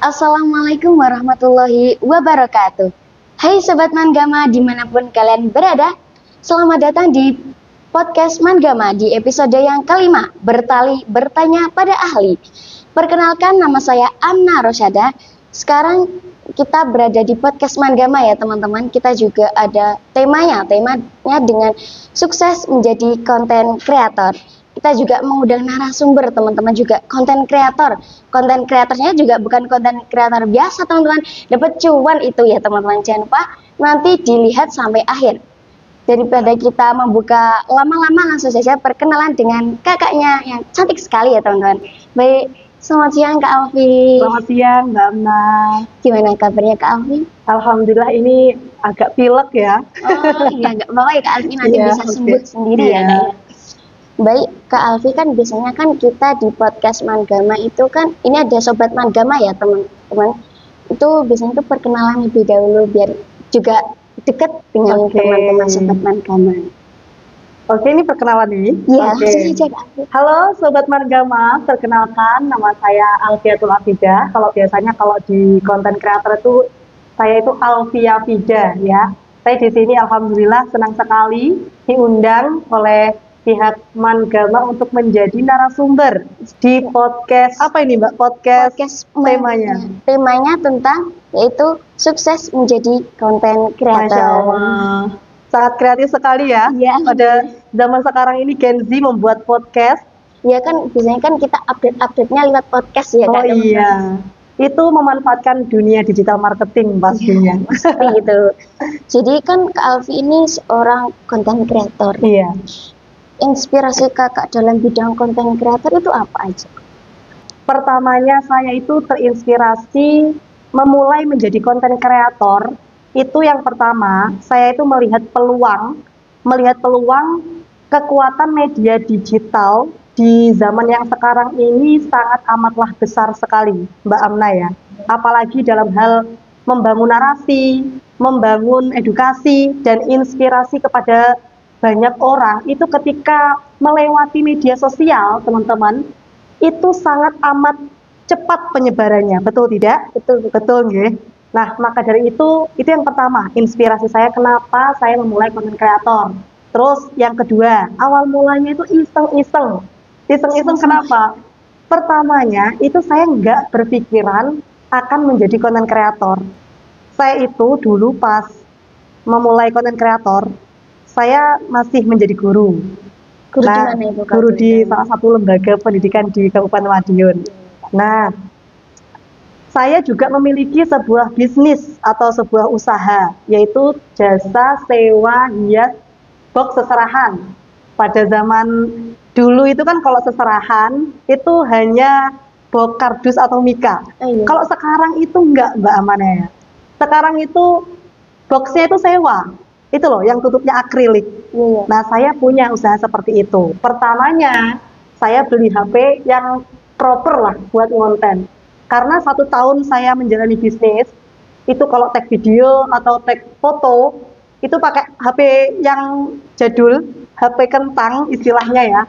Assalamualaikum warahmatullahi wabarakatuh. Hai Sobat Manggama dimanapun kalian berada, selamat datang di podcast Manggama di episode yang kelima, Bertali Bertanya pada Ahli. Perkenalkan, nama saya Amna Rosyada. Sekarang kita berada di podcast Manggama ya teman-teman. Kita juga ada temanya dengan sukses menjadi konten kreator. Kita juga mengundang narasumber teman-teman, juga konten kreator. Konten kreatornya juga bukan konten kreator biasa teman-teman, dapat cuan itu ya teman-teman. Jangan lupa nanti dilihat sampai akhir. Daripada kita membuka lama-lama, langsung saja perkenalan dengan kakaknya yang cantik sekali ya teman-teman. Baik, selamat siang Kak Alfi. Selamat siang Mbak Amna. Gimana kabarnya Kak Alfi? Alhamdulillah, ini agak pilek ya. Oh iya, nggak apa-apa ya Kak Alfi, nanti Iya, bisa oke. sembuh sendiri ya Iya. kayaknya. Baik, Kak Alfi, kan biasanya kan kita di podcast Manggama itu kan, ini ada Sobat Manggama ya teman-teman. Itu biasanya itu perkenalan lebih dahulu biar juga dekat dengan Oke. teman-teman Sobat Manggama. Oke, ini perkenalan nih. Iya, Oke. langsung aja Kak Alfi. Halo Sobat Margama, perkenalkan nama saya Alfiatul Afidah. Kalau di konten kreator itu saya itu Alfia Fida ya. Saya di sini alhamdulillah senang sekali diundang oleh pihak Manggama untuk menjadi narasumber di podcast apa ini Mbak? Podcast temanya. Temanya tentang yaitu sukses menjadi konten Masya kreator. Allah. Sangat kreatif sekali ya. Iya. Pada zaman sekarang ini Gen Z membuat podcast. Ya kan biasanya kan kita update-nya lewat podcast ya Oh Kak. teman-teman. iya. Itu memanfaatkan dunia digital marketing pastinya. Seperti itu. Jadi kan Kak Alfi ini seorang konten kreator. Iya. Inspirasi kakak dalam bidang konten kreator itu apa aja? Pertamanya saya itu terinspirasi memulai menjadi konten kreator. Itu yang pertama, saya itu melihat peluang kekuatan media digital di zaman yang sekarang ini sangat amatlah besar sekali, Mbak Amna ya. Apalagi dalam hal membangun narasi, membangun edukasi dan inspirasi kepada banyak orang, itu ketika melewati media sosial, teman-teman, itu sangat amat cepat penyebarannya, betul tidak? Betul. Betul nggih. Nah, maka dari itu yang pertama, inspirasi saya kenapa saya memulai konten kreator. Terus yang kedua, awal mulanya itu iseng-iseng. Iseng-iseng kenapa? Pertamanya itu saya nggak berpikiran akan menjadi konten kreator. Saya itu dulu pas memulai konten kreator, saya masih menjadi guru. Guru di Nah, mana itu Kak? guru di salah satu lembaga pendidikan di Kabupaten Madiun. Nah, saya juga memiliki sebuah bisnis atau sebuah usaha, yaitu jasa sewa hias box seserahan. Pada zaman dulu itu kan kalau seserahan itu hanya box kardus atau mika. Iya. Kalau sekarang itu enggak, Mbak Amana ya. Sekarang itu boxnya itu sewa. Itu loh yang tutupnya akrilik. Iya. Nah, saya punya usaha seperti itu. Pertamanya, saya beli HP yang proper lah buat ngonten. Karena 1 tahun saya menjalani bisnis, itu kalau tag video atau tag foto, itu pakai HP yang jadul, HP kentang istilahnya ya.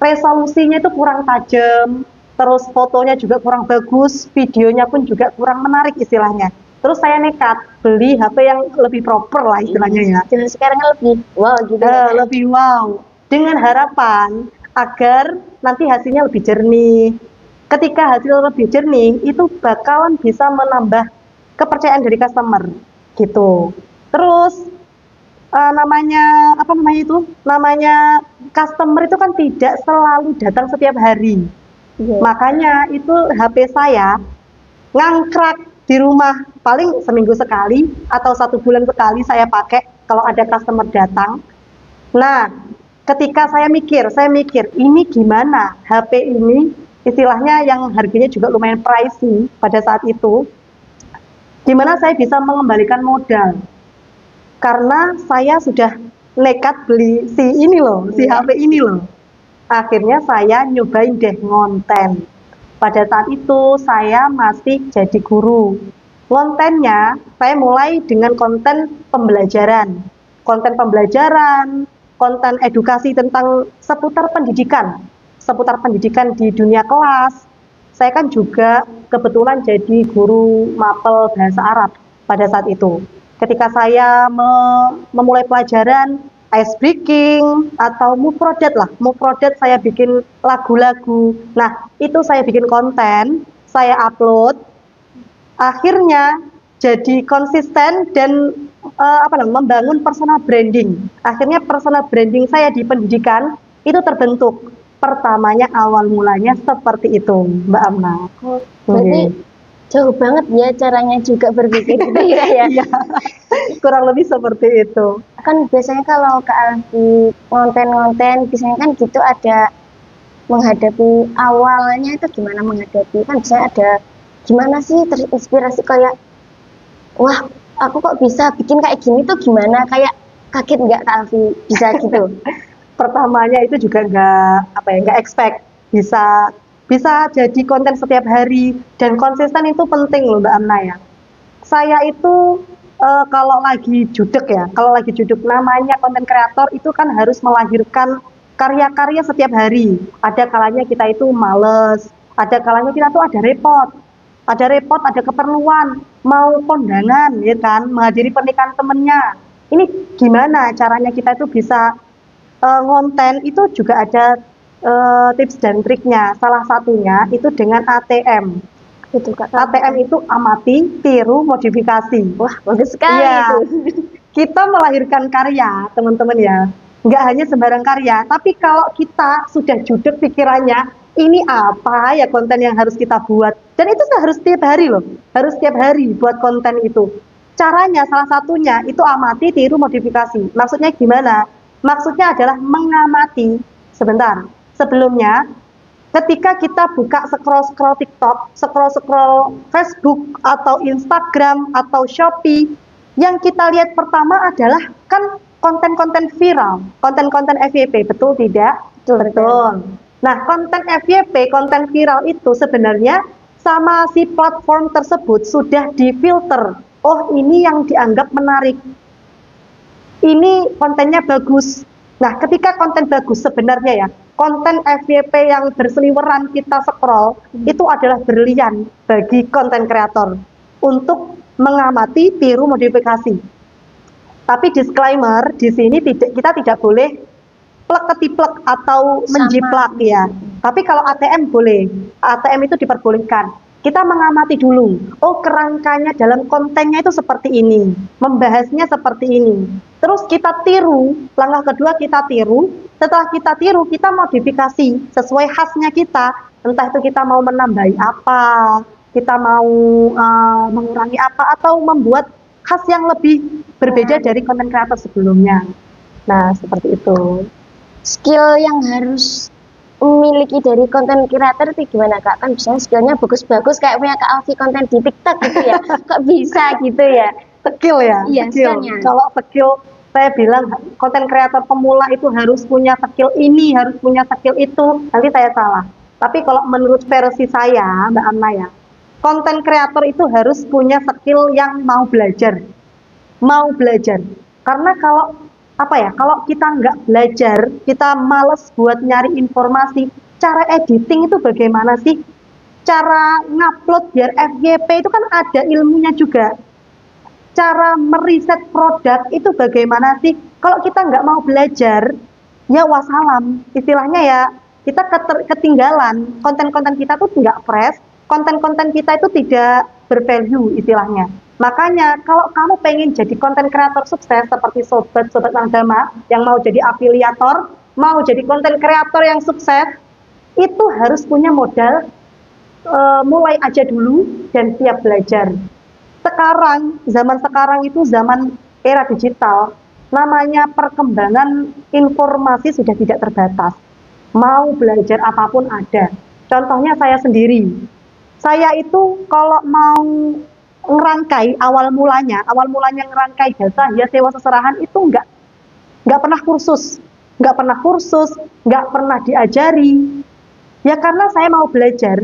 Resolusinya itu kurang tajam, terus fotonya juga kurang bagus, videonya pun juga kurang menarik istilahnya. Terus saya nekat beli HP yang lebih proper lah istilahnya ya. Dan sekarang lebih wow gitu. ya, Kak? Lebih wow, dengan harapan agar nanti hasilnya lebih jernih. Ketika hasil lebih jernih, itu bakalan bisa menambah kepercayaan dari customer, gitu. Terus namanya customer itu kan tidak selalu datang setiap hari. Iya. Makanya itu HP saya ngangkrak di rumah paling seminggu sekali atau 1 bulan sekali saya pakai kalau ada customer datang. Nah, ketika saya mikir ini gimana HP ini istilahnya yang harganya juga lumayan pricey pada saat itu, gimana saya bisa mengembalikan modal, karena saya sudah nekat beli si HP ini loh. Akhirnya saya nyobain deh ngonten. Pada saat itu saya masih jadi guru. Kontennya saya mulai dengan konten pembelajaran, konten edukasi tentang seputar pendidikan di dunia kelas. saya kan juga kebetulan jadi guru mapel bahasa Arab pada saat itu. Ketika saya memulai pelajaran ice breaking atau mufrodat lah, mufrodat saya bikin lagu-lagu. Nah, itu saya bikin konten, saya upload. Akhirnya jadi konsisten dan membangun personal branding. Akhirnya personal branding saya di pendidikan itu terbentuk. Pertamanya awal mulanya seperti itu, Mbak Amna. Oh, berarti jauh banget ya caranya juga berpikir gitu ya. Iya, kurang lebih seperti itu. Kan biasanya kalau Kak Alfi konten-konten, biasanya kan gitu ada menghadapi awalnya itu gimana menghadapi. Kan biasanya ada gimana sih terinspirasi kayak, wah aku kok bisa bikin kayak gini tuh gimana, kayak kaget nggak Kak Alfi bisa gitu? Pertamanya itu juga nggak expect bisa jadi konten setiap hari, dan konsisten itu penting loh Mbak Amna ya. Saya itu kalau lagi judek namanya konten kreator itu kan harus melahirkan karya-karya setiap hari. Ada kalanya kita itu males, ada kalanya kita tuh ada keperluan, mau kondangan ya kan, menghadiri pernikahan temennya. Ini gimana caranya kita itu bisa ngonten, itu juga ada tips dan triknya. Salah satunya itu dengan ATM. Itu Kak. ATM itu amati, tiru, modifikasi. Wah, bagus sekali Iya. itu. Kita melahirkan karya, teman-teman ya. Nggak hanya sembarang karya, tapi kalau kita sudah judek pikirannya, ini apa ya konten yang harus kita buat. Dan itu harus setiap hari loh. Harus setiap hari buat konten itu. Caranya salah satunya itu amati, tiru, modifikasi. Maksudnya gimana? Maksudnya adalah mengamati. Sebentar, sebelumnya ketika kita buka scroll TikTok, scroll Facebook atau Instagram atau Shopee, yang kita lihat pertama adalah kan konten-konten viral, konten-konten FYP, betul tidak? Betul. Nah, konten FYP, konten viral itu sebenarnya sama si platform tersebut sudah difilter. Oh, ini yang dianggap menarik. Ini kontennya bagus. Nah, ketika konten bagus sebenarnya ya, konten FYP yang berseliweran kita scroll, itu adalah berlian bagi konten kreator untuk mengamati, tiru, modifikasi. Tapi disclaimer, di sini kita tidak boleh plek-ketiplek atau menjiplak ya. Tapi kalau ATM boleh, ATM itu diperbolehkan. Kita mengamati dulu, oh kerangkanya dalam kontennya itu seperti ini, membahasnya seperti ini. Terus kita tiru, langkah kedua kita tiru, setelah kita tiru, kita modifikasi sesuai khasnya kita. Entah itu kita mau menambahi apa, kita mau mengurangi apa, atau membuat khas yang lebih berbeda dari konten kreator sebelumnya. Nah, seperti itu. Skill yang harus memiliki dari konten kreator itu gimana Kak? Kan biasanya skillnya bagus-bagus kayak punya Kak Alfi konten di TikTok gitu ya. Kok bisa gitu ya? Skill ya? Iya, skill. Kalau skill, saya bilang konten kreator pemula itu harus punya skill ini, harus punya skill itu. Nanti saya salah. Tapi kalau menurut versi saya, Mbak Amna ya, konten kreator itu harus punya skill yang mau belajar. Mau belajar. Karena kalau kita nggak belajar, kita males buat nyari informasi, cara editing itu bagaimana sih? Cara ngupload biar FYP itu kan ada ilmunya juga. Cara meriset produk itu bagaimana sih? Kalau kita nggak mau belajar, ya wassalam. Istilahnya ya, kita ketinggalan. Konten-konten kita tuh nggak fresh, konten-konten kita itu tidak bervalue istilahnya. Makanya kalau kamu pengen jadi konten kreator sukses seperti sobat Manggama yang mau jadi afiliator, mau jadi konten kreator yang sukses, itu harus punya modal mulai aja dulu dan siap belajar. Zaman sekarang itu zaman era digital, namanya perkembangan informasi sudah tidak terbatas. Mau belajar apapun ada. Contohnya saya sendiri. Saya itu kalau mau ngerangkai awal mulanya ngerangkai jasa hias sewa seserahan itu nggak pernah kursus, nggak pernah diajari. Ya karena saya mau belajar,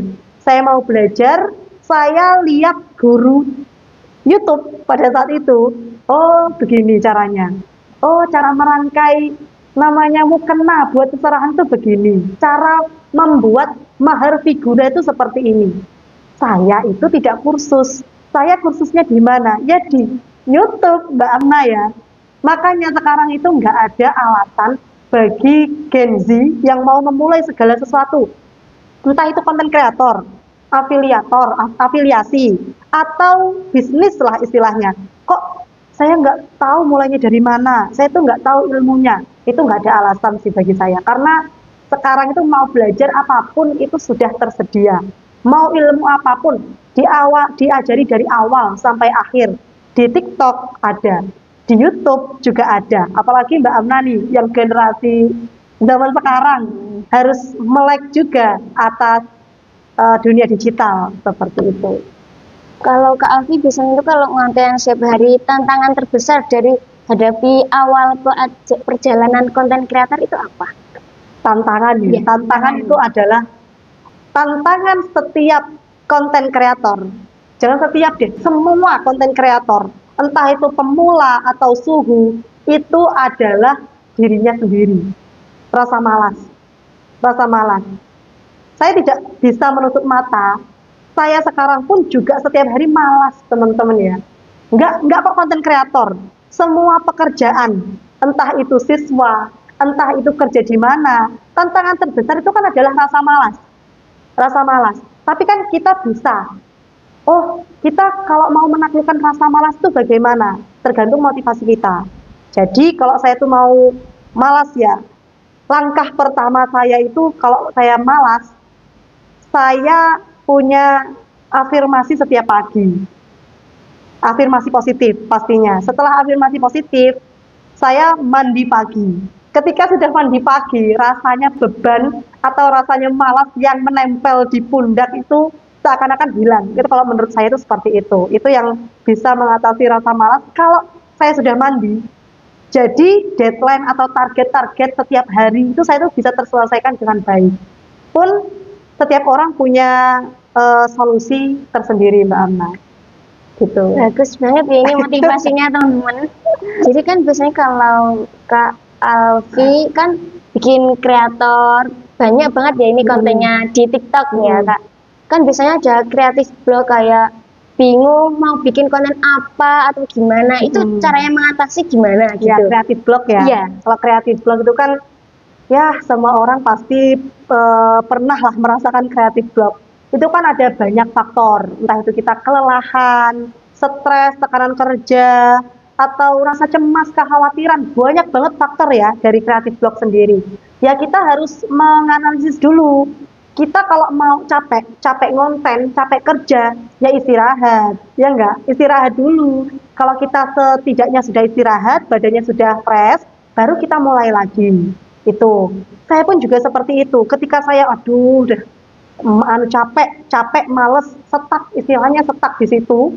saya lihat guru YouTube pada saat itu. Oh begini caranya, oh cara merangkai namanya mukena buat seserahan tuh begini, cara membuat mahar figura itu seperti ini. Saya itu tidak kursus. Saya kursusnya di mana? Ya di YouTube, Mbak Amna ya. Makanya sekarang itu nggak ada alasan bagi Gen Z yang mau memulai segala sesuatu. Entah itu konten kreator, afiliasi, atau bisnis lah istilahnya. Kok saya nggak tahu mulainya dari mana? Saya tuh nggak tahu ilmunya. Itu nggak ada alasan sih bagi saya. Karena sekarang itu mau belajar apapun itu sudah tersedia. Mau ilmu apapun diajari dari awal sampai akhir. Di TikTok ada, di YouTube juga ada. Apalagi Mbak Amna nih yang generasi zaman sekarang harus melek juga atas dunia digital seperti itu. Kalau Kak Alfi biasanya itu kalau ngonten setiap hari, tantangan terbesar dari hadapi awal perjalanan konten kreator itu apa? Tantangan ya. Tantangan itu adalah tantangan setiap konten kreator. Jangan setiap deh, semua konten kreator, entah itu pemula atau suhu, itu adalah dirinya sendiri. Rasa malas. Rasa malas. Saya tidak bisa menutup mata. Saya sekarang pun juga setiap hari malas, teman-teman ya. Enggak kok konten kreator. Semua pekerjaan, entah itu siswa, entah itu kerja di mana, tantangan terbesar itu kan adalah rasa malas. Rasa malas. Tapi kan kita bisa. Oh, kita kalau mau menaklukkan rasa malas itu bagaimana? Tergantung motivasi kita. Jadi kalau saya itu mau malas ya, langkah pertama saya itu kalau saya malas, saya punya afirmasi setiap pagi. Afirmasi positif pastinya. Setelah afirmasi positif, saya mandi pagi. Ketika sudah mandi pagi, rasanya beban atau rasanya malas yang menempel di pundak itu seakan-akan hilang. Itu kalau menurut saya itu seperti itu. Itu yang bisa mengatasi rasa malas kalau saya sudah mandi. Jadi deadline atau target-target setiap hari itu saya itu bisa terselesaikan dengan baik. Pun setiap orang punya solusi tersendiri, Mbak Amna. Gitu. Bagus banget ya ini motivasinya teman-teman. Jadi kan biasanya kalau Kak Alfi kan bikin kreator banyak banget ya ini kontennya di TikTok ya Kak. Kan biasanya ada kreatif blog kayak bingung mau bikin konten apa atau gimana, itu caranya mengatasi gimana gitu. Ya, kreatif blog ya. Iya. Kalau kreatif blog itu kan ya semua orang pasti pernah lah merasakan kreatif blog. Itu kan ada banyak faktor, entah itu kita kelelahan, stres, tekanan kerja, atau rasa cemas, kekhawatiran, banyak banget faktor ya dari kreatif blog sendiri. Ya kita harus menganalisis dulu. Kita kalau mau capek ngonten, capek kerja, ya istirahat, ya enggak? Istirahat dulu. Kalau kita setidaknya sudah istirahat, badannya sudah fresh, baru kita mulai lagi. Itu. Saya pun juga seperti itu. Ketika saya, aduh, udah capek, males, stuck, istilahnya stuck di situ.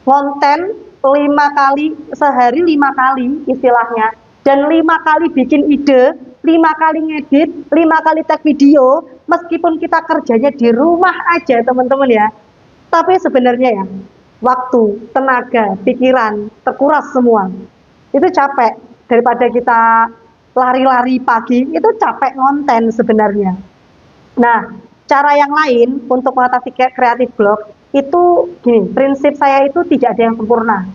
Ngonten 5 kali, sehari 5 kali istilahnya. Dan 5 kali bikin ide, 5 kali ngedit, 5 kali tag video, meskipun kita kerjanya di rumah aja teman-teman ya. Tapi sebenarnya ya, waktu, tenaga, pikiran, terkuras semua. Itu capek, daripada kita lari-lari pagi, itu capek ngonten sebenarnya. Nah, cara yang lain untuk mengatasi kreatif blog, itu gini, prinsip saya itu tidak ada yang sempurna.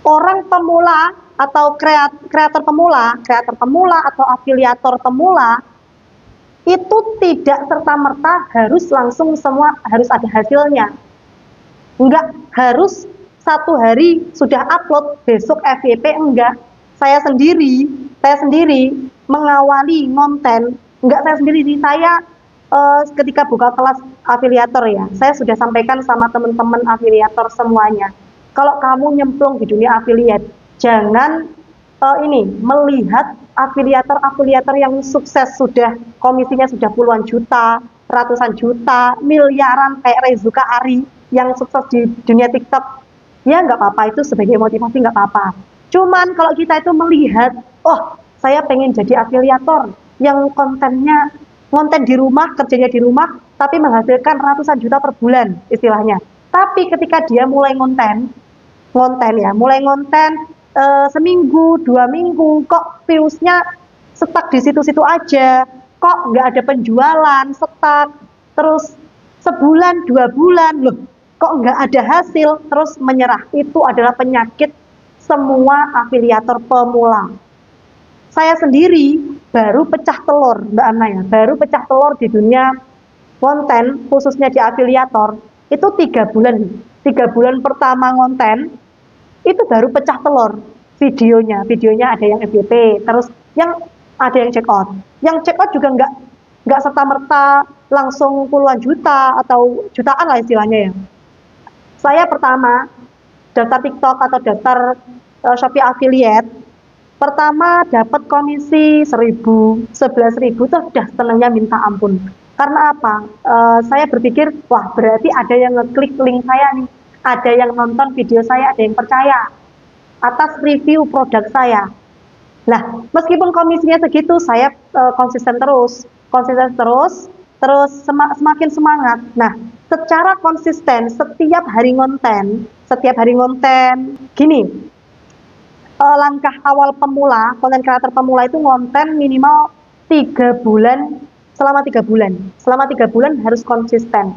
Orang pemula atau kreator pemula atau afiliator pemula itu tidak serta-merta harus langsung semua harus ada hasilnya. Enggak harus satu hari sudah upload, besok FYP, enggak. Saya sendiri mengawali konten, enggak saya sendiri sih, saya ketika buka kelas afiliator ya, saya sudah sampaikan sama teman-teman afiliator semuanya. Kalau kamu nyemplung di dunia afiliat, jangan melihat afiliator yang sukses sudah komisinya sudah puluhan juta, ratusan juta, miliaran kayak Rezuka Ari yang sukses di dunia TikTok. Ya nggak apa-apa, itu sebagai motivasi nggak apa-apa. Cuman kalau kita itu melihat, oh saya pengen jadi afiliator yang konten di rumah, kerjanya di rumah, tapi menghasilkan ratusan juta per bulan istilahnya. Tapi ketika dia mulai ngonten seminggu, 2 minggu, kok viewsnya stuck di situ-situ aja, kok nggak ada penjualan, stuck, terus sebulan, 2 bulan, loh kok nggak ada hasil, terus menyerah. Itu adalah penyakit semua afiliator pemula. Saya sendiri baru pecah telur, Mbak Ana ya, baru pecah telur di dunia konten, khususnya di afiliator, itu 3 bulan. 3 bulan pertama konten, itu baru pecah telur videonya ada yang FYP, terus yang ada yang check out. Yang check out juga nggak serta-merta langsung puluhan juta atau jutaan lah istilahnya ya. Saya pertama daftar TikTok atau daftar Shopee affiliate, pertama dapat komisi 1.000, 11.000 tuh udah senangnya minta ampun. Karena apa? Saya berpikir, wah berarti ada yang ngeklik link saya nih, ada yang nonton video saya, ada yang percaya atas review produk saya. Nah, meskipun komisinya segitu, saya konsisten terus, semakin semangat. Nah, secara konsisten setiap hari konten, gini, langkah awal pemula, konten kreator pemula itu konten minimal 3 bulan, selama 3 bulan harus konsisten,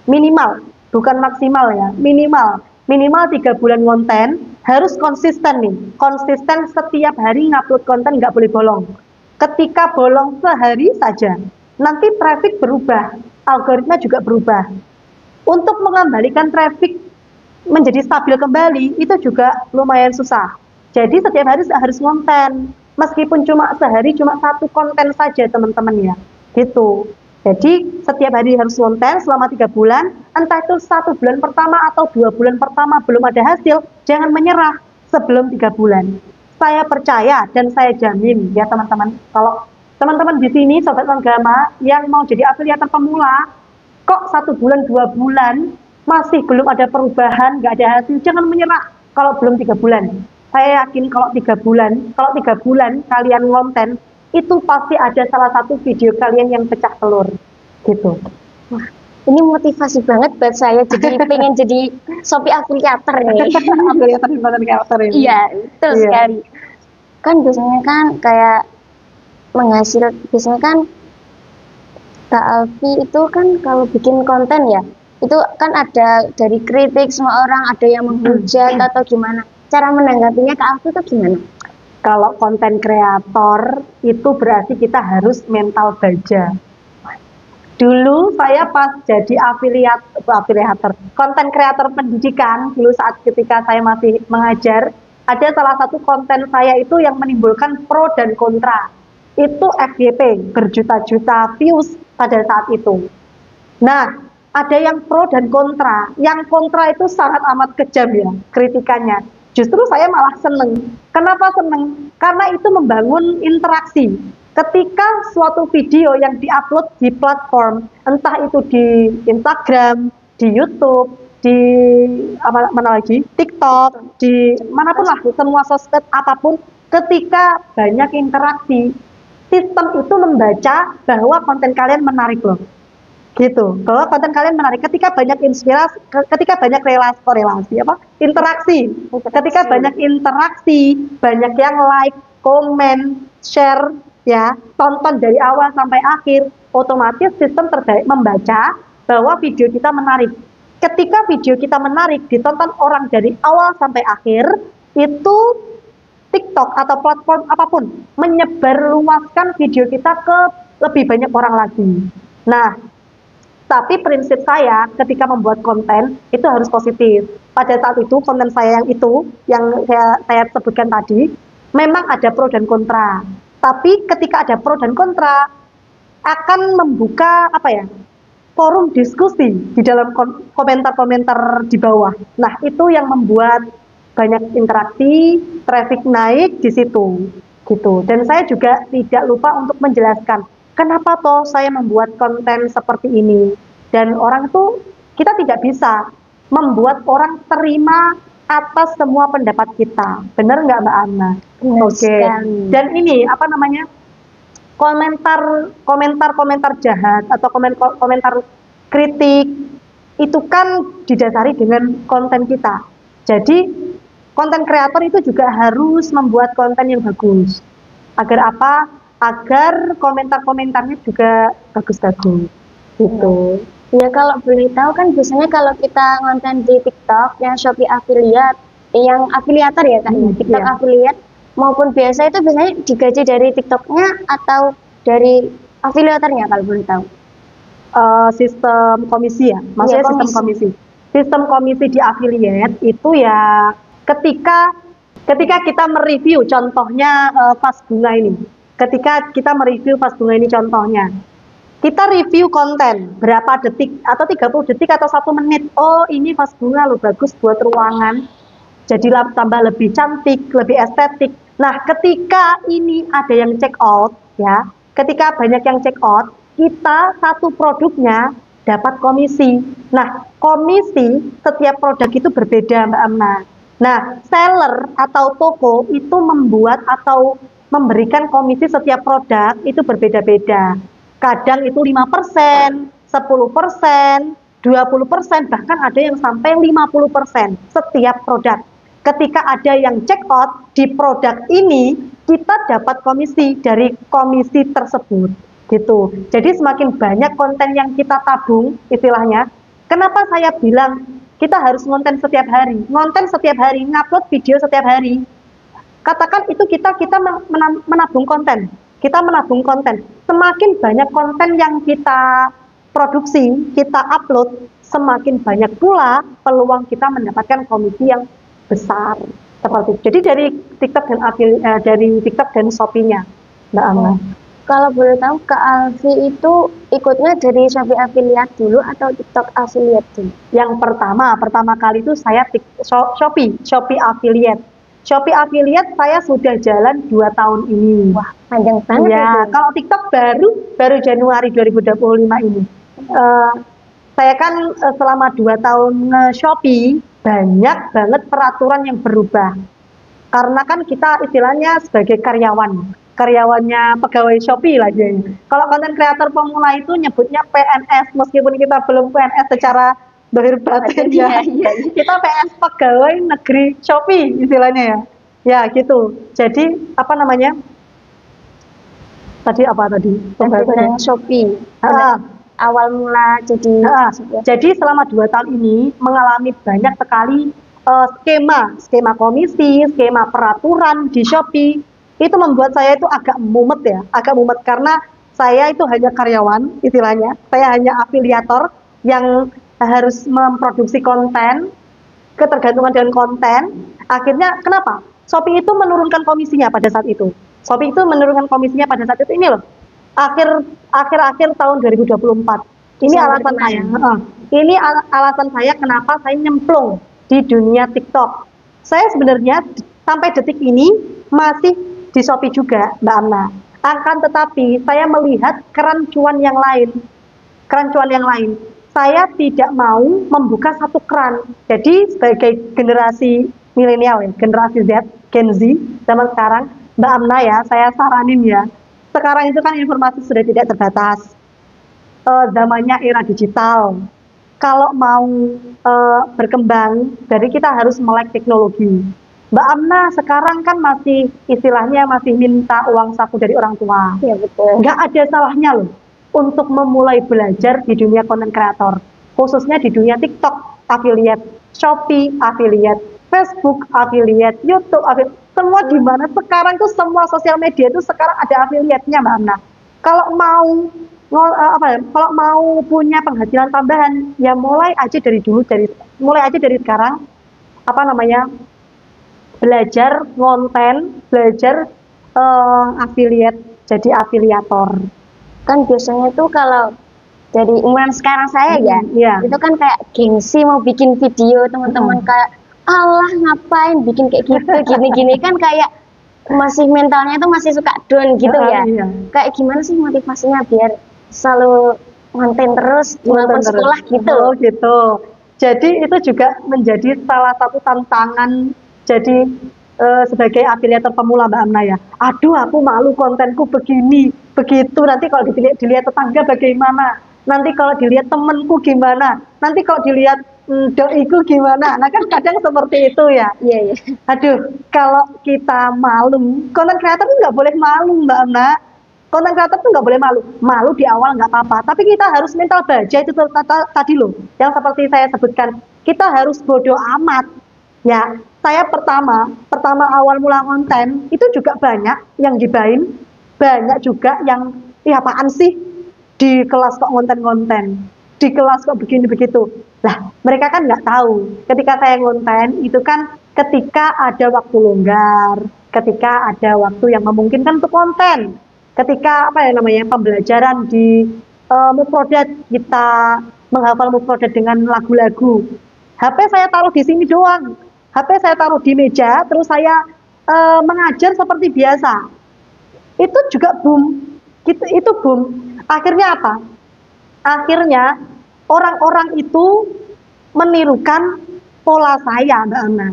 minimal, bukan maksimal ya, minimal 3 bulan konten, harus konsisten nih, konsisten setiap hari ngupload konten, nggak boleh bolong. Ketika bolong sehari saja, nanti traffic berubah, algoritma juga berubah. Untuk mengembalikan traffic menjadi stabil kembali, itu juga lumayan susah. Jadi setiap hari harus konten, meskipun cuma sehari cuma 1 konten saja teman-teman ya, gitu. Jadi setiap hari harus konten selama 3 bulan, entah itu 1 bulan pertama atau 2 bulan pertama belum ada hasil, jangan menyerah sebelum 3 bulan. Saya percaya dan saya jamin ya teman-teman, kalau teman-teman di sini Sobat Manggama yang mau jadi afiliator pemula, kok 1 bulan 2 bulan masih belum ada perubahan, nggak ada hasil, jangan menyerah kalau belum 3 bulan. Saya yakin kalau 3 bulan kalian konten, itu pasti ada salah satu video kalian yang pecah telur, gitu. Wah, ini motivasi banget buat saya, jadi pengen jadi Shopee afiliator nih. Afiliator ini. Iya, betul sekali. Kan biasanya kan kayak biasanya kan Kak Alfi itu kan kalau bikin konten ya, itu kan ada dari kritik semua orang, ada yang menghujat atau gimana. Cara menanggapinya Kak Alfi itu gimana? Kalau konten kreator itu berarti kita harus mental baja. Dulu saya pas jadi afiliator, konten kreator pendidikan, dulu saat ketika saya masih mengajar, ada salah satu konten saya itu yang menimbulkan pro dan kontra. Itu FYP, berjuta-juta views pada saat itu. Nah, ada yang pro dan kontra. Yang kontra itu sangat amat kejam ya, kritikannya. Justru saya malah seneng. Kenapa seneng? Karena itu membangun interaksi. Ketika suatu video yang diupload di platform, entah itu di Instagram, di YouTube, di mana lagi, TikTok, di manapun lah, semua sosmed apapun, ketika banyak interaksi, sistem itu membaca bahwa konten kalian menarik loh. Gitu, bahwa konten kalian menarik ketika banyak inspirasi, ketika banyak interaksi, ketika banyak interaksi, banyak yang like, komen, share, ya, tonton dari awal sampai akhir, otomatis sistem membaca bahwa video kita menarik. Ketika video kita menarik, ditonton orang dari awal sampai akhir, itu TikTok atau platform apapun menyebarluaskan video kita ke lebih banyak orang lagi. Nah, tapi prinsip saya ketika membuat konten itu harus positif. Pada saat itu konten saya yang saya sebutkan tadi, memang ada pro dan kontra. Tapi ketika ada pro dan kontra, akan membuka forum diskusi di dalam komentar-komentar di bawah. Nah, itu yang membuat banyak interaksi, traffic naik di situ, gitu. Dan saya juga tidak lupa untuk menjelaskan kenapa toh saya membuat konten seperti ini. Dan orang itu, kita tidak bisa membuat orang terima atas semua pendapat kita. Benar nggak Mbak Anna? Oke. Dan ini, komentar jahat atau komentar kritik, itu kan didasari dengan konten kita. Jadi, konten kreator itu juga harus membuat konten yang bagus. Agar apa? Agar komentar-komentarnya juga bagus-bagus. Gitu. Ya kalau boleh tahu kan biasanya kalau kita ngonten di TikTok yang Shopee affiliate, yang afiliator ya Kak ya, TikTok Iya. affiliate maupun biasa itu biasanya digaji dari TikToknya atau dari afiliatornya kalau boleh tahu. Sistem komisi ya, maksudnya Iya, sistem komisi. komisi. Sistem komisi di affiliate itu ya ketika ketika kita mereview contohnya Fast Bunga ini. Ketika kita mereview Fast Bunga ini contohnya, kita review konten berapa detik atau 30 detik atau 1 menit. Oh, ini Fast Bunga lo bagus buat ruangan. Jadi tambah lebih cantik, lebih estetik. Nah, ketika ini ada yang check out, ya, ketika banyak yang check out, kita satu produknya dapat komisi. Nah, komisi setiap produk itu berbeda, Mbak Amna. Nah, seller atau toko itu membuat atau memberikan komisi setiap produk itu berbeda-beda. Kadang itu 5%, 10%, 20%, bahkan ada yang sampai 50% setiap produk. Ketika ada yang check out di produk ini, kita dapat komisi dari komisi tersebut gitu. Jadi semakin banyak konten yang kita tabung istilahnya. Kenapa saya bilang kita harus ngonten setiap hari? Ngonten setiap hari, ngupload video setiap hari. Katakan itu kita menabung konten. Kita menabung konten. Semakin banyak konten yang kita produksi, kita upload, semakin banyak pula peluang kita mendapatkan komisi yang besar seperti itu. Jadi dari TikTok dan Shopee-nya, Mbak Amna. Kalau boleh tahu Kak Alfi itu ikutnya dari Shopee affiliate dulu atau TikTok affiliate dulu? Yang pertama kali itu saya Shopee affiliate. Shopee affiliate saya sudah jalan 2 tahun ini. Wah, panjang banget ya. Itu. Kalau TikTok baru Januari 2025 ini. Saya kan selama 2 tahun nge-Shopee, banyak banget peraturan yang berubah. Karena kan kita istilahnya sebagai karyawannya pegawai Shopee lah jadi. Kalau konten kreator pemula itu nyebutnya PNS, meskipun kita belum PNS secara dohir batin ya. Kita PNS pegawai negeri Shopee istilahnya ya. Ya gitu. Jadi apa namanya? Tadi Tentang Shopee. Awal mula jadi selama 2 tahun ini mengalami banyak sekali skema komisi, skema peraturan di Shopee. Itu membuat saya itu agak mumet karena saya itu hanya karyawan istilahnya, saya hanya afiliator yang harus memproduksi konten, ketergantungan dengan konten. Akhirnya kenapa? Shopee itu menurunkan komisinya pada saat itu. Shopee itu menurunkan komisinya pada saat itu ini loh. Akhir tahun 2024. Ini alasan saya. Ini alasan saya kenapa saya nyemplung di dunia TikTok. Saya sebenarnya sampai detik ini masih di Shopee juga, Mbak Amna. Akan tetapi saya melihat keran cuan yang lain. Saya tidak mau membuka satu keran. Jadi sebagai generasi milenial ya, generasi Z, Gen Z zaman sekarang, Mbak Amna ya, saya saranin ya. Sekarang itu kan informasi sudah tidak terbatas. Zamannya era digital. Kalau mau berkembang, jadi kita harus melek teknologi. Mbak Amna sekarang kan masih istilahnya masih minta uang saku dari orang tua. Iya betul. Nggak ada salahnya loh untuk memulai belajar di dunia konten kreator. Khususnya di dunia TikTok affiliate, Shopee affiliate, Facebook affiliate, YouTube affiliate. Semua di mana sekarang tuh semua sosial media itu sekarang ada affiliate-nya Mbak Amna. Kalau mau punya penghasilan tambahan ya mulai aja dari sekarang belajar konten, belajar affiliate, jadi afiliator. Kan biasanya tuh kalau dari umuran sekarang saya itu kan kayak gengsi mau bikin video teman-teman kayak Allah ngapain bikin kayak gitu gini-gini kan kayak masih mentalnya tuh masih suka down gitu ya. Kayak gimana sih motivasinya biar selalu konten terus walaupun sekolah gitu. Oh gitu. Jadi itu juga menjadi salah satu tantangan jadi sebagai afiliator pemula Mbak Amna ya. Aduh aku malu kontenku begini, begitu. Nanti kalau dilihat tetangga bagaimana? Nanti kalau dilihat temenku gimana? Nanti kalau dilihat doiku gimana? Nah kan kadang seperti itu ya. Iya. Aduh, kalau kita malu, konten kreator itu nggak boleh malu Mbak Amna. Konten kreator tuh nggak boleh malu. Malu di awal nggak apa-apa, tapi kita harus mental baja itu tadi loh, yang seperti saya sebutkan. Kita harus bodoh amat. Ya, saya pertama awal mula konten itu juga banyak yang gibahin, banyak juga yang apaan sih di kelas kok konten-konten, di kelas kok begini begitu. Lah, mereka kan nggak tahu. Ketika saya konten itu kan ketika ada waktu longgar, ketika ada waktu yang memungkinkan untuk konten, ketika pembelajaran di Mufrodat, kita menghafal Mufrodat dengan lagu-lagu. HP saya taruh di sini doang. HP saya taruh di meja, terus saya mengajar seperti biasa. Itu juga boom. Itu boom. Akhirnya apa? Akhirnya orang-orang itu menirukan pola saya, Mbak Ana.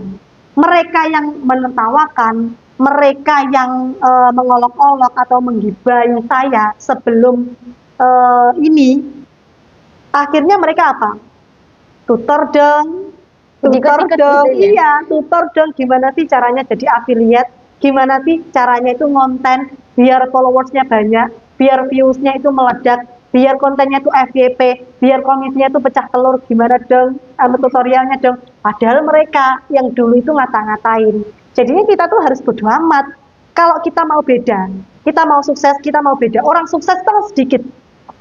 Mereka yang menertawakan, mereka yang mengolok-olok atau menggibahi saya sebelum ini, akhirnya mereka apa? Tutor dong, iya, tutor dong. Gimana sih caranya jadi affiliate? Gimana sih caranya itu ngonten biar followersnya banyak, biar viewsnya itu meledak, biar kontennya itu FYP, biar komisinya itu pecah telur, gimana dong, tutorialnya dong. Padahal mereka yang dulu itu ngata-ngatain. Jadinya kita tuh harus bodo amat. Kalau kita mau beda, kita mau sukses, kita mau beda. Orang sukses itu sedikit.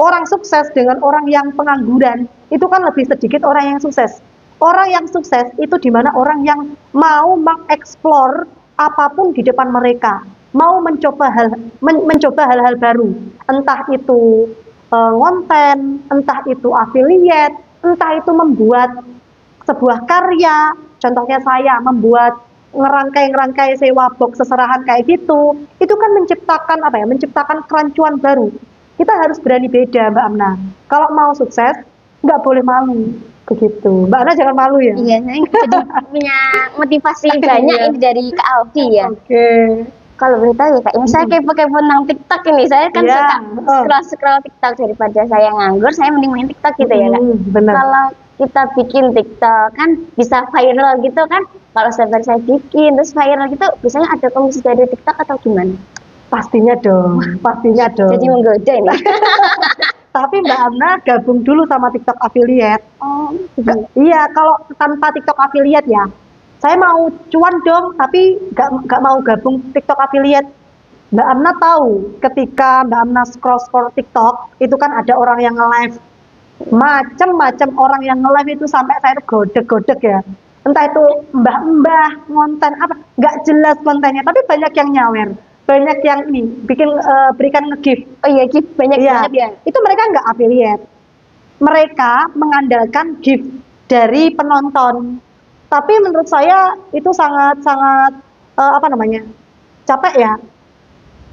Orang sukses dengan orang yang pengangguran, itu kan lebih sedikit orang yang sukses. Orang yang sukses itu dimana orang yang mau mengeksplor apapun di depan mereka, mau mencoba hal-hal baru, entah itu konten, entah itu affiliate, entah itu membuat sebuah karya. Contohnya saya membuat ngerangkai sewa box seserahan kayak gitu. Itu kan menciptakan kerancuan baru. Kita harus berani beda, Mbak Amna. Kalau mau sukses, nggak boleh malu. Begitu. Mbak Ana jangan malu ya. Iya, saya jadi punya motivasi banyak ini dari Kak Alfi ya. Oke. Kalau berita ya Kak, saya kepo-kepo tentang TikTok ini. Saya kan suka scroll TikTok, daripada saya nganggur, saya mending main TikTok gitu ya Kak. Benar. Kalau kita bikin TikTok kan bisa viral gitu kan. Kalau saya bikin terus viral gitu, biasanya ada komisi dari TikTok atau gimana? Pastinya dong, pastinya dong. Jadi menggoda ini. Tapi Mbak Amna gabung dulu sama TikTok affiliate. Oh, iya, kalau tanpa TikTok affiliate ya, saya mau cuan dong, tapi nggak mau gabung TikTok affiliate. Mbak Amna tahu, ketika Mbak Amna scroll TikTok, itu kan ada orang yang nge-live. Macam-macam orang yang nge-live itu sampai saya godek-godek ya. Entah itu mbah-mbah, ngonten apa, nggak jelas kontennya, tapi banyak yang nyawer. Banyak yang ini berikan nge-gift. Oh iya, gift banyak banget ya. Itu mereka nggak affiliate. Mereka mengandalkan gift dari penonton. Tapi menurut saya itu sangat capek ya.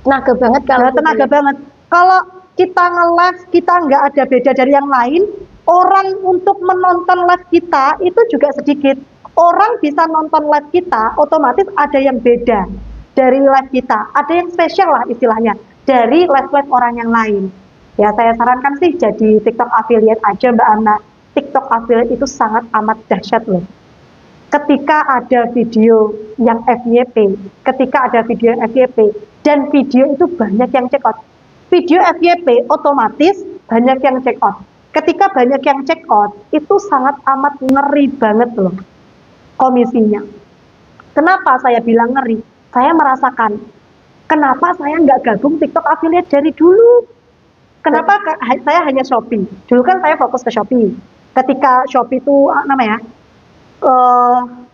Tenaga banget kalau tenaga banget. Kalau kita nge-live, kita nggak ada beda dari yang lain. Orang untuk menonton live kita itu juga sedikit. Orang bisa nonton live kita, otomatis ada yang beda dari live kita, ada yang spesial lah istilahnya dari live orang yang lain. Ya saya sarankan sih jadi TikTok affiliate aja Mbak Ana. TikTok affiliate itu sangat amat dahsyat loh. Ketika ada video yang FYP, dan video itu banyak yang check out. Video FYP otomatis banyak yang check out. Ketika banyak yang check out, itu sangat amat ngeri banget loh komisinya. Kenapa saya bilang ngeri? Saya merasakan, kenapa saya nggak gabung TikTok affiliate dari dulu? Kenapa saya hanya Shopee? Dulu kan saya fokus ke Shopee. Ketika Shopee itu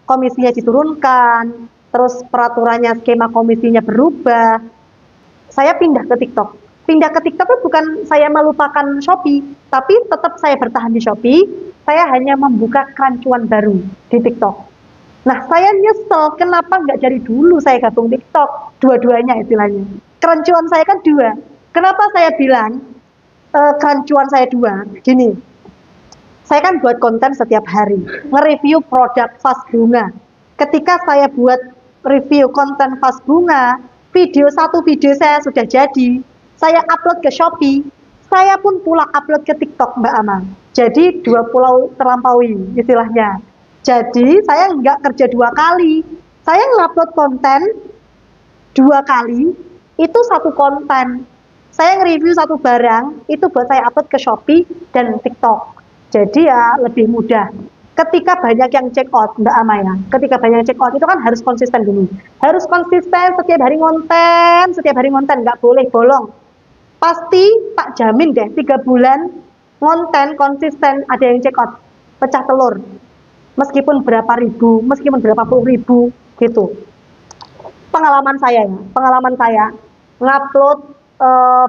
komisinya diturunkan, terus peraturannya, skema komisinya berubah, saya pindah ke TikTok. Pindah ke TikTok itu bukan saya melupakan Shopee, tapi tetap saya bertahan di Shopee. Saya hanya membuka kerancuan baru di TikTok. Nah, saya nyesel kenapa nggak dari dulu saya gabung TikTok, dua-duanya istilahnya. Kerancuan saya kan dua. Kenapa saya bilang kerancuan saya dua? Gini, saya kan buat konten setiap hari, nge-review produk vas bunga. Ketika saya buat review konten vas bunga, satu video saya sudah jadi, saya upload ke Shopee, saya pun pula upload ke TikTok Mbak Ama. Jadi 2 pulau terlampaui istilahnya. Jadi saya nggak kerja 2 kali. Saya ngupload konten 2 kali, itu 1 konten. Saya nge-review satu barang, itu buat saya upload ke Shopee dan TikTok. Jadi ya lebih mudah. Ketika banyak yang check out, Mbak Amaya, ketika banyak yang check out itu kan harus konsisten dulu. Harus konsisten setiap hari ngonten, nggak boleh bolong. Pasti tak jamin deh 3 bulan ngonten konsisten ada yang check out, pecah telur. Meskipun berapa ribu, meskipun berapa puluh ribu gitu. Pengalaman saya ngupload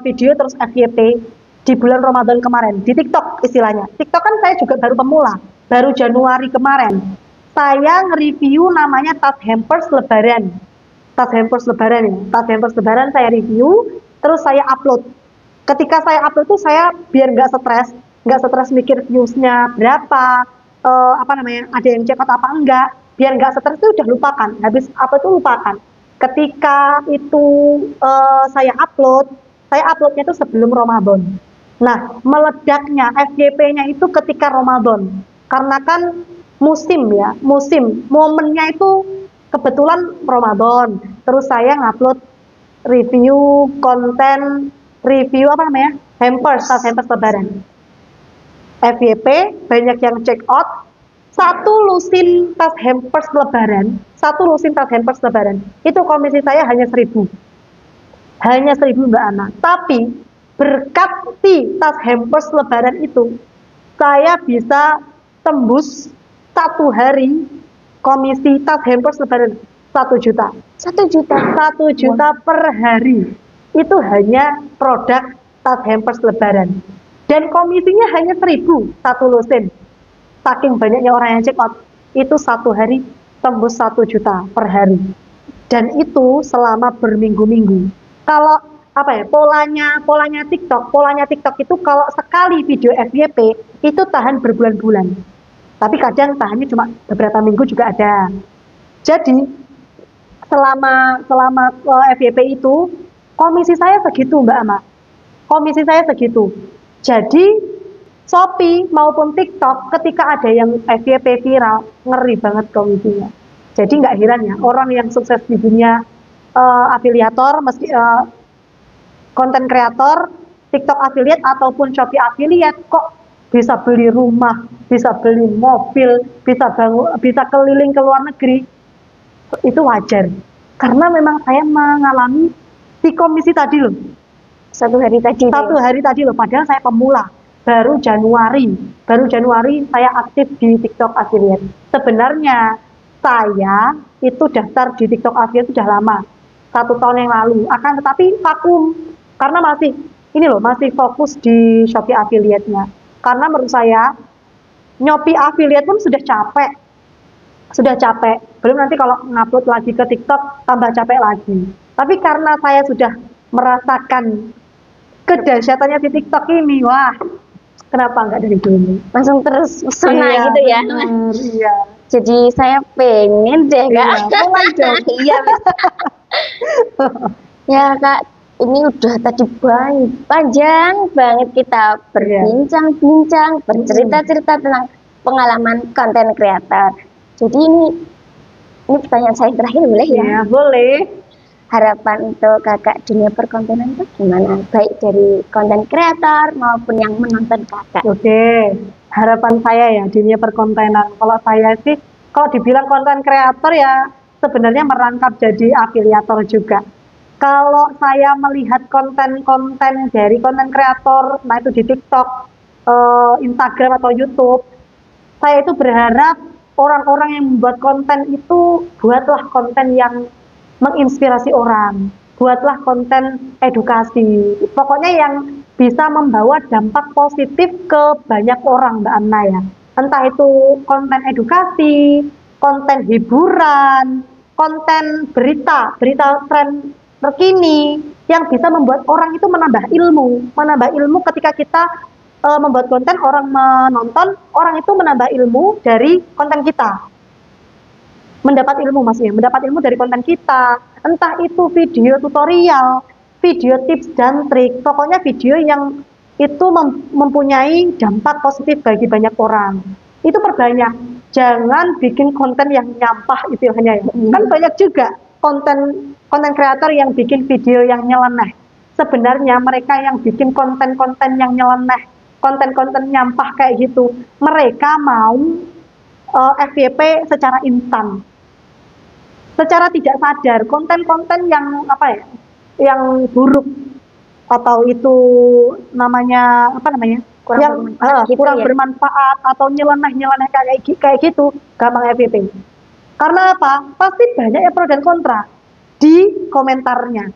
video terus FYP di bulan Ramadan kemarin di TikTok istilahnya. TikTok kan saya juga baru pemula, baru Januari kemarin. Saya nge-review namanya tas hampers lebaran. Tas hampers lebaran ya. Tas hampers lebaran saya review, terus saya upload. Ketika saya upload tuh saya biar nggak stres mikir viewsnya berapa, ada yang check out apa enggak, biar nggak stres tuh udah lupakan. Habis upload tuh lupakan. Ketika itu saya uploadnya itu sebelum Ramadan. Nah, meledaknya FYP-nya itu ketika Ramadan. Karena kan musim, momennya itu kebetulan Ramadan. Terus saya ngupload review hampers, tas hampers lebaran. FYP, banyak yang check out. Satu lusin tas hampers lebaran, itu komisi saya hanya 1.000. Hanya 1.000 Mbak Ana. Tapi berkat si tas hampers lebaran itu, saya bisa tembus 1 hari komisi tas hampers lebaran 1 juta. 1 juta. 1 juta per hari. Itu hanya produk tas hampers lebaran. Dan komisinya hanya 1.000 satu lusin. Saking banyaknya orang yang check out, itu 1 hari tembus 1 juta per hari. Dan itu selama berminggu-minggu. Kalau polanya TikTok itu kalau sekali video FYP itu tahan berbulan-bulan. Tapi kadang tahannya cuma beberapa minggu juga ada. Jadi selama FYP itu komisi saya segitu Mbak Ama. Komisi saya segitu. Jadi Shopee maupun TikTok ketika ada yang FYP viral, ngeri banget komisinya. Jadi nggak heran ya, orang yang sukses di dunia afiliator, konten kreator, TikTok affiliate ataupun Shopee affiliate kok bisa beli rumah, bisa beli mobil, bisa keliling ke luar negeri. Itu wajar. Karena memang saya mengalami si komisi tadi loh. 1 hari tadi. 1 hari tadi loh, padahal saya pemula. Baru Januari saya aktif di TikTok affiliate. Sebenarnya saya itu daftar di TikTok affiliate sudah lama, 1 tahun yang lalu. Akan tetapi vakum karena masih fokus di Shopee affiliate-nya. Karena menurut saya Shopee affiliate pun sudah capek. Belum nanti kalau ngupload lagi ke TikTok tambah capek lagi. Tapi karena saya sudah merasakan kedahsyatannya di TikTok ini, wah, kenapa nggak dari dulu? Langsung terus pesona gitu ya. Iya. Jadi saya pengen deh Kak. Mulai dong. Iya. Ya Kak, ini udah tadi panjang banget kita berbincang-bincang, bercerita-cerita tentang pengalaman konten kreator. Jadi ini pertanyaan saya terakhir boleh ya? Ya, boleh. Harapan untuk kakak dunia perkontenan itu gimana? Baik dari konten kreator maupun yang menonton kakak. Oke, harapan saya ya dunia perkontenan. Kalau saya sih, kalau dibilang konten kreator ya sebenarnya merangkap jadi afiliator juga. Kalau saya melihat konten-konten dari konten kreator, nah itu di TikTok, Instagram atau YouTube, saya itu berharap orang-orang yang membuat konten itu buatlah konten yang menginspirasi orang, buatlah konten edukasi, pokoknya yang bisa membawa dampak positif ke banyak orang Mbak Amna ya. Entah itu konten edukasi, konten hiburan, konten berita tren terkini yang bisa membuat orang itu menambah ilmu ketika kita membuat konten, orang menonton, orang itu menambah ilmu dari konten kita. Mendapat ilmu dari konten kita, entah itu video tutorial, video tips dan trik, pokoknya video yang itu mempunyai dampak positif bagi banyak orang. Itu perbanyak, jangan bikin konten yang nyampah istilahnya ya. Kan banyak juga konten kreator yang bikin video yang nyeleneh, sebenarnya mereka yang bikin konten-konten yang nyeleneh, konten-konten nyampah kayak gitu, mereka mau FYP secara instan, secara tidak sadar. Konten-konten yang apa ya, yang buruk atau itu namanya apa namanya, kurang bermanfaat atau nyeleneh kayak gitu, gampang FYP. Karena apa? Pasti banyak ya pro dan kontra di komentarnya.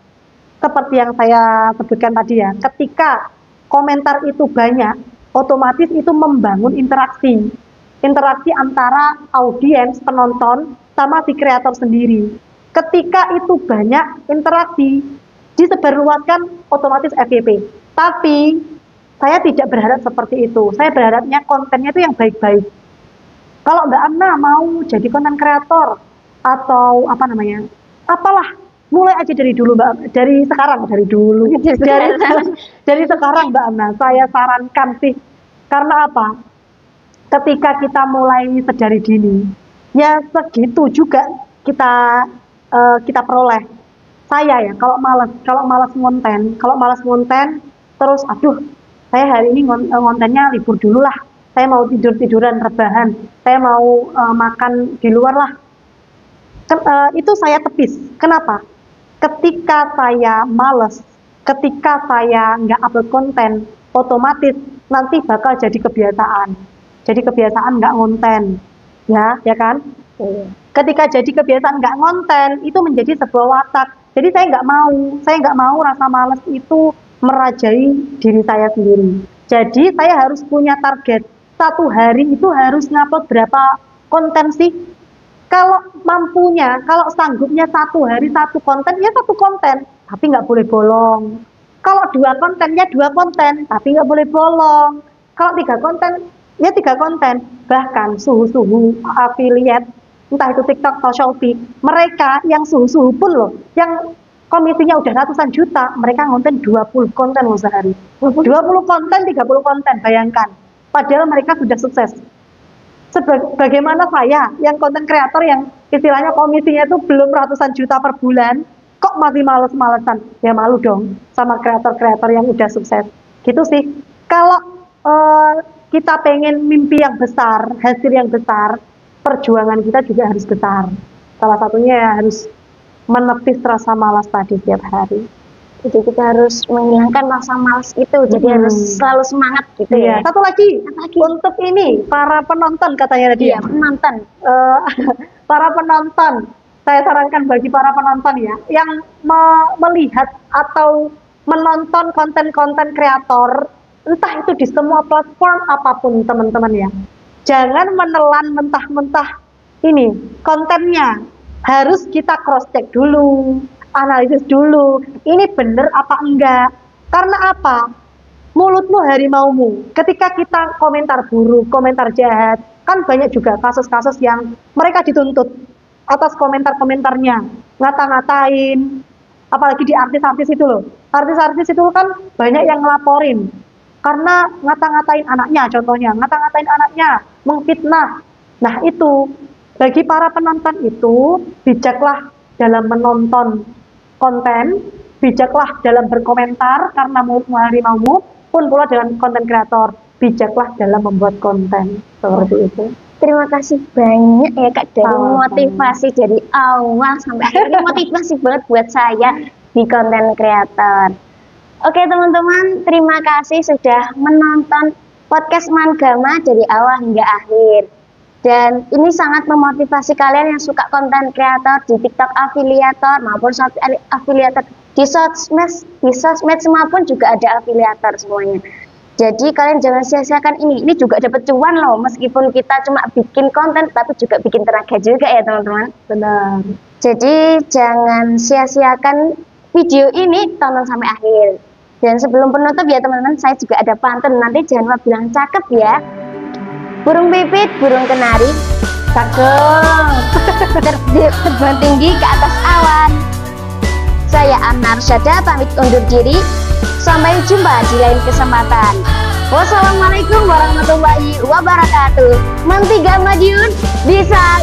Seperti yang saya sebutkan tadi ya, ketika komentar itu banyak, otomatis itu membangun interaksi antara audiens, penonton, sama si kreator sendiri. Ketika itu banyak interaksi, disebarluaskan, otomatis FYP. Tapi saya tidak berharap seperti itu. Saya berharapnya kontennya itu yang baik-baik. Kalau Mbak Amna mau jadi konten kreator atau apa namanya, apalah, mulai aja dari dulu Mbak, dari sekarang Mbak Amna, saya sarankan sih. Karena apa? Ketika kita mulai sedari dini, ya segitu juga kita peroleh. Saya ya, kalau malas ngonten, terus aduh, saya hari ini ngontennya libur dulu lah. Saya mau tiduran rebahan, saya mau makan di luar lah. Itu saya tepis. Kenapa? Ketika saya males, ketika saya nggak upload konten, otomatis nanti bakal jadi kebiasaan. Jadi kebiasaan nggak ngonten, ya kan? Ketika jadi kebiasaan nggak ngonten, itu menjadi sebuah watak. Jadi saya nggak mau rasa males itu merajai diri saya sendiri. Jadi saya harus punya target. Satu hari itu harus ngupload berapa konten sih? Kalau mampunya, kalau sanggupnya satu hari satu konten, ya satu konten, tapi nggak boleh bolong. Kalau 2 konten, ya 2 konten, tapi nggak boleh bolong. Kalau 3 konten, ya 3 konten. Bahkan suhu-suhu affiliate, entah itu TikTok atau Shopee, mereka yang suhu-suhu pun loh, yang komisinya udah ratusan juta, mereka ngonten 20 konten loh sehari. 20 konten, 30 konten, bayangkan. Padahal mereka sudah sukses. Bagaimana saya yang konten kreator yang istilahnya komisinya itu belum ratusan juta per bulan, kok masih males-malesan? Ya malu dong sama kreator-kreator yang udah sukses. Gitu sih. Kalau kita pengen mimpi yang besar, hasil yang besar, perjuangan kita juga harus besar. Salah satunya ya harus menepis rasa malas tadi setiap hari. Jadi kita harus menghilangkan rasa malas itu, jadi harus selalu semangat gitu ya. Satu lagi untuk ini para penonton katanya tadi. Iya, penonton. Para penonton, saya sarankan bagi para penonton ya, yang melihat atau menonton konten-konten kreator, entah itu di semua platform apapun teman-teman ya, jangan menelan mentah-mentah ini kontennya. Harus kita cross check dulu, analisis dulu, ini bener apa enggak. Karena apa? Mulutmu harimaumu. Ketika kita komentar buruk, komentar jahat, kan banyak juga kasus-kasus yang mereka dituntut atas komentar-komentarnya, ngata-ngatain, apalagi di artis-artis itu loh. Artis-artis itu kan banyak yang ngelaporin karena ngata-ngatain anaknya, contohnya ngata-ngatain anaknya, mengfitnah. Nah itu, bagi para penonton itu, bijaklah dalam menonton konten, bijaklah dalam berkomentar karena mulutmu harimaumu, pun pula dengan konten kreator, bijaklah dalam membuat konten. Seperti itu. Terima kasih banyak ya Kak, dari motivasi dari awal sampai akhir. Ini motivasi banget buat saya di konten kreator. Oke teman-teman, terima kasih sudah menonton podcast Mangama dari awal hingga akhir. Dan ini sangat memotivasi kalian yang suka konten kreator di TikTok afiliator maupun afiliator di sosmed semua pun juga ada afiliator semuanya. Jadi kalian jangan sia-siakan ini juga dapat cuan loh, meskipun kita cuma bikin konten tapi juga bikin tenaga juga ya teman-teman. Benar. Jadi jangan sia-siakan video ini, tonton sampai akhir. Dan sebelum penutup ya teman-teman, saya juga ada pantun, nanti jangan lupa bilang cakep ya. Burung pipit, burung kenari, cakep, terbang tinggi ke atas awan. Saya Amna Arsyada pamit undur diri. Sampai jumpa di lain kesempatan. Wassalamualaikum warahmatullahi wabarakatuh. Mang 3 Madiun bisa